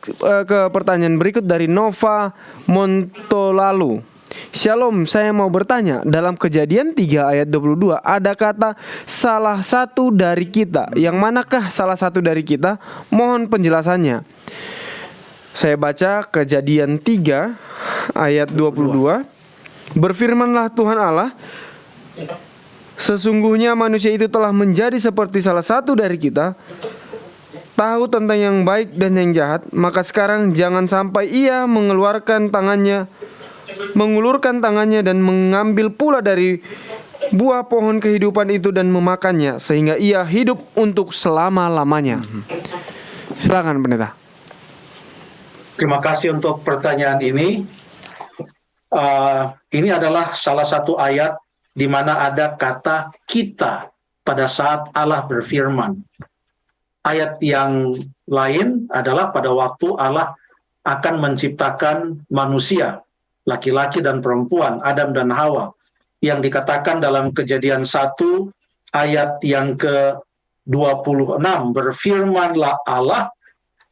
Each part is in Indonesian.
ke pertanyaan berikut dari Nova Montolalu. Shalom, saya mau bertanya, dalam Kejadian 3 ayat 22 ada kata salah satu dari kita. Yang manakah salah satu dari kita? Mohon penjelasannya. Saya baca Kejadian 3 ayat 22. Berfirmanlah Tuhan Allah, sesungguhnya manusia itu telah menjadi seperti salah satu dari kita, tahu tentang yang baik dan yang jahat. Maka sekarang jangan sampai ia mengulurkan tangannya dan mengambil pula dari buah pohon kehidupan itu dan memakannya, sehingga ia hidup untuk selama-lamanya. Silakan pendeta. Terima kasih untuk pertanyaan ini. Ini adalah salah satu ayat di mana ada kata kita pada saat Allah berfirman. Ayat yang lain adalah pada waktu Allah akan menciptakan manusia, laki-laki dan perempuan, Adam dan Hawa, yang dikatakan dalam Kejadian 1 ayat yang ke-26, berfirmanlah Allah,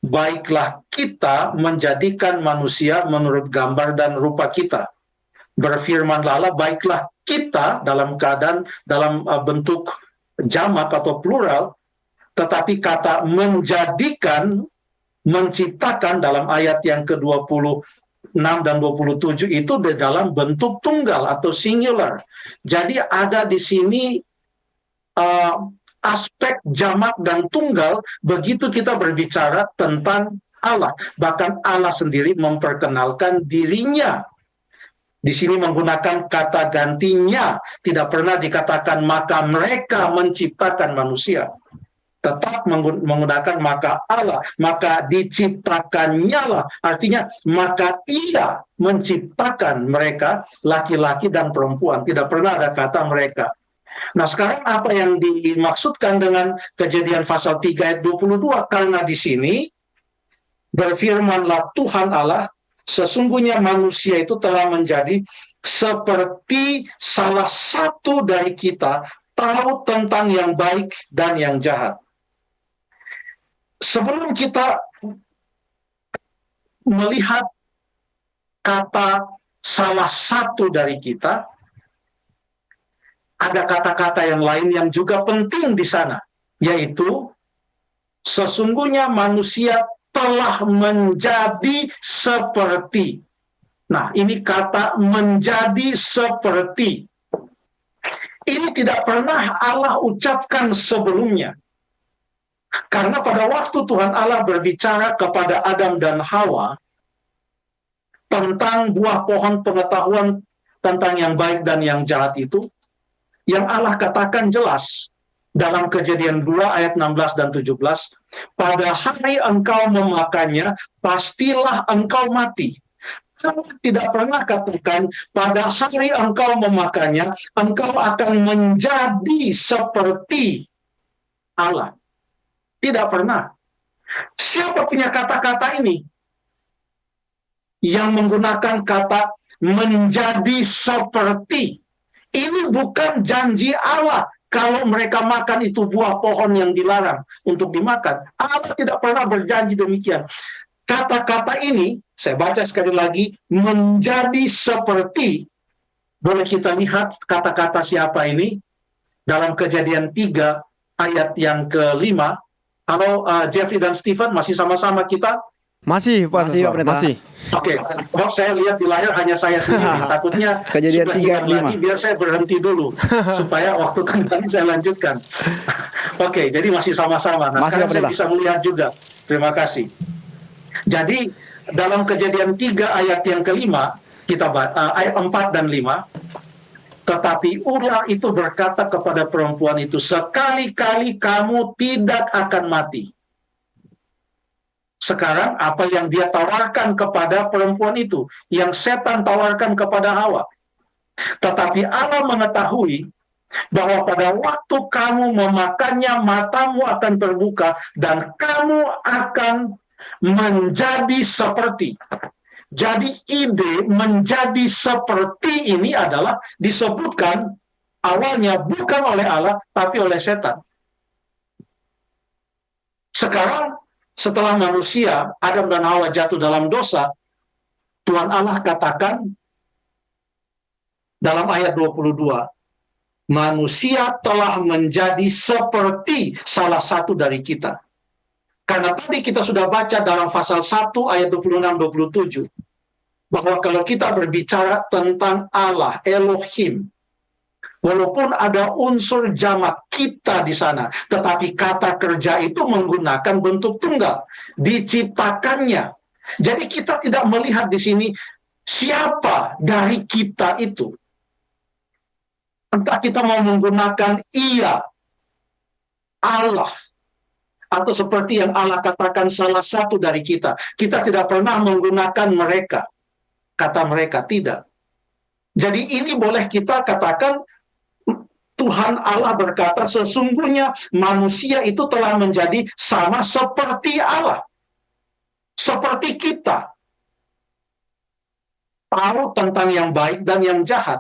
baiklah kita menjadikan manusia menurut gambar dan rupa kita. Berfirmanlah Allah, baiklah kita, dalam keadaan dalam bentuk jamak atau plural, tetapi kata menjadikan, menciptakan dalam ayat yang ke-26 dan 27 itu di dalam bentuk tunggal atau singular. Jadi ada di sini aspek jamak dan tunggal begitu kita berbicara tentang Allah. Bahkan Allah sendiri memperkenalkan dirinya. Di sini menggunakan kata gantinya, tidak pernah dikatakan maka mereka menciptakan manusia. Tetap menggunakan maka Allah, maka diciptakannya lah. Artinya maka ia menciptakan mereka, laki-laki dan perempuan. Tidak pernah ada kata mereka. Nah sekarang apa yang dimaksudkan dengan Kejadian pasal 3 ayat 22? Karena di sini berfirmanlah Tuhan Allah, sesungguhnya manusia itu telah menjadi seperti salah satu dari kita, tahu tentang yang baik dan yang jahat. Sebelum kita melihat kata salah satu dari kita, ada kata-kata yang lain yang juga penting di sana, yaitu sesungguhnya manusia telah menjadi seperti. Nah, ini kata menjadi seperti. Ini tidak pernah Allah ucapkan sebelumnya. Karena pada waktu Tuhan Allah berbicara kepada Adam dan Hawa tentang buah pohon pengetahuan tentang yang baik dan yang jahat itu, yang Allah katakan jelas dalam Kejadian 2 ayat 16 dan 17, pada hari engkau memakannya, pastilah engkau mati. Allah tidak pernah katakan pada hari engkau memakannya, engkau akan menjadi seperti Allah. Tidak pernah. Siapa punya kata-kata ini? Yang menggunakan kata menjadi seperti. Ini bukan janji Allah kalau mereka makan itu buah pohon yang dilarang untuk dimakan. Allah tidak pernah berjanji demikian. Kata-kata ini, saya baca sekali lagi, menjadi seperti. Boleh kita lihat kata-kata siapa ini? Dalam Kejadian 3 ayat yang ke-5. Halo Jeffrey dan Stephen, masih sama-sama kita? Masih Pak. Masih. Oke, saya lihat di layar hanya saya sendiri. Takutnya Kejadian 3 ayat 5. lagi, biar saya berhenti dulu supaya waktu kan saya lanjutkan. Oke, jadi masih sama-sama. Nah, sekarang saya bisa melihat juga. Terima kasih. Jadi dalam Kejadian 3 ayat yang ke-5, kita ayat 4 dan 5. Tetapi ular itu berkata kepada perempuan itu, sekali-kali kamu tidak akan mati. Sekarang apa yang dia tawarkan kepada perempuan itu, yang setan tawarkan kepada Hawa. Tetapi Allah mengetahui bahwa pada waktu kamu memakannya, matamu akan terbuka dan kamu akan menjadi seperti. Jadi ide menjadi seperti ini adalah disebutkan awalnya bukan oleh Allah, tapi oleh setan. Sekarang setelah manusia, Adam dan Hawa jatuh dalam dosa, Tuhan Allah katakan dalam ayat 22, manusia telah menjadi seperti salah satu dari kita. Karena tadi kita sudah baca dalam pasal 1 ayat 26-27, bahwa kalau kita berbicara tentang Allah, Elohim, walaupun ada unsur jamak kita di sana, tetapi kata kerja itu menggunakan bentuk tunggal, diciptakannya. Jadi kita tidak melihat di sini siapa dari kita itu. Entah kita mau menggunakan ia, Allah, atau seperti yang Allah katakan salah satu dari kita. Kita tidak pernah menggunakan mereka. Kata mereka tidak. Jadi ini boleh kita katakan Tuhan Allah berkata sesungguhnya manusia itu telah menjadi sama seperti Allah. Seperti kita. Tahu tentang yang baik dan yang jahat.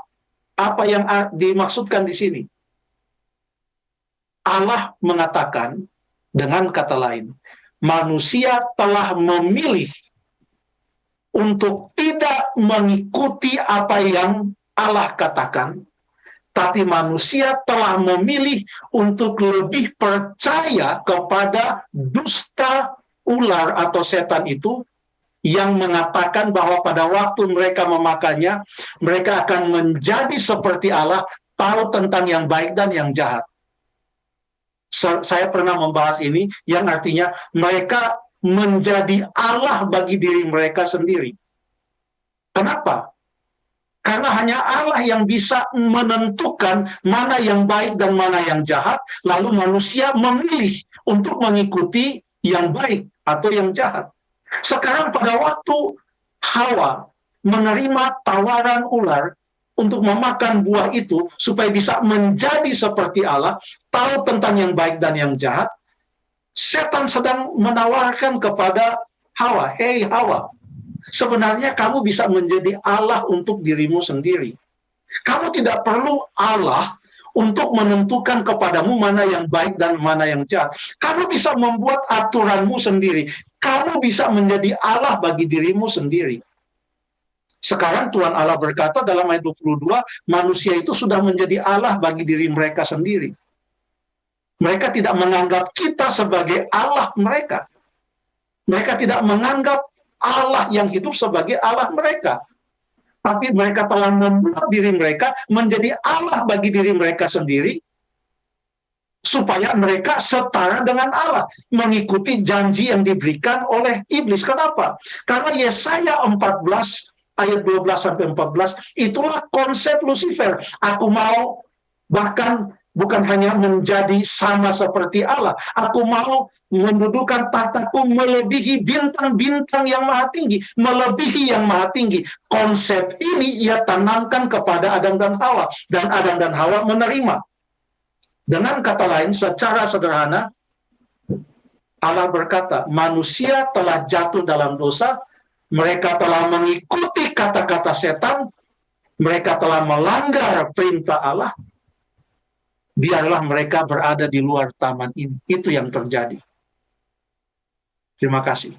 Apa yang dimaksudkan di sini? Allah mengatakan dengan kata lain, manusia telah memilih untuk tidak mengikuti apa yang Allah katakan, tapi manusia telah memilih untuk lebih percaya kepada dusta ular atau setan itu, yang mengatakan bahwa pada waktu mereka memakannya, mereka akan menjadi seperti Allah, tahu tentang yang baik dan yang jahat. Saya pernah membahas ini, yang artinya mereka menjadi Allah bagi diri mereka sendiri. Kenapa? Karena hanya Allah yang bisa menentukan mana yang baik dan mana yang jahat, lalu manusia memilih untuk mengikuti yang baik atau yang jahat. Sekarang pada waktu Hawa menerima tawaran ular untuk memakan buah itu supaya bisa menjadi seperti Allah, tahu tentang yang baik dan yang jahat, setan sedang menawarkan kepada Hawa, "Hei Hawa, sebenarnya kamu bisa menjadi Allah untuk dirimu sendiri. Kamu tidak perlu Allah untuk menentukan kepadamu mana yang baik dan mana yang jahat. Kamu bisa membuat aturanmu sendiri. Kamu bisa menjadi Allah bagi dirimu sendiri." Sekarang Tuhan Allah berkata dalam ayat 22, manusia itu sudah menjadi Allah bagi diri mereka sendiri. Mereka tidak menganggap kita sebagai Allah mereka. Mereka tidak menganggap Allah yang hidup sebagai Allah mereka. Tapi mereka telah membuat diri mereka menjadi Allah bagi diri mereka sendiri, supaya mereka setara dengan Allah, mengikuti janji yang diberikan oleh iblis. Kenapa? Karena Yesaya 14 ayat 12-14 itulah konsep Lucifer. Aku mau bahkan bukan hanya menjadi sama seperti Allah, aku mau mendudukan tahtaku melebihi bintang-bintang yang maha tinggi, melebihi yang maha tinggi. Konsep ini ia tanamkan kepada Adam dan Hawa, dan Adam dan Hawa menerima. Dengan kata lain, secara sederhana, Allah berkata, manusia telah jatuh dalam dosa, mereka telah mengikuti kata-kata setan, mereka telah melanggar perintah Allah, biarlah mereka berada di luar taman ini. Itu yang terjadi. Terima kasih.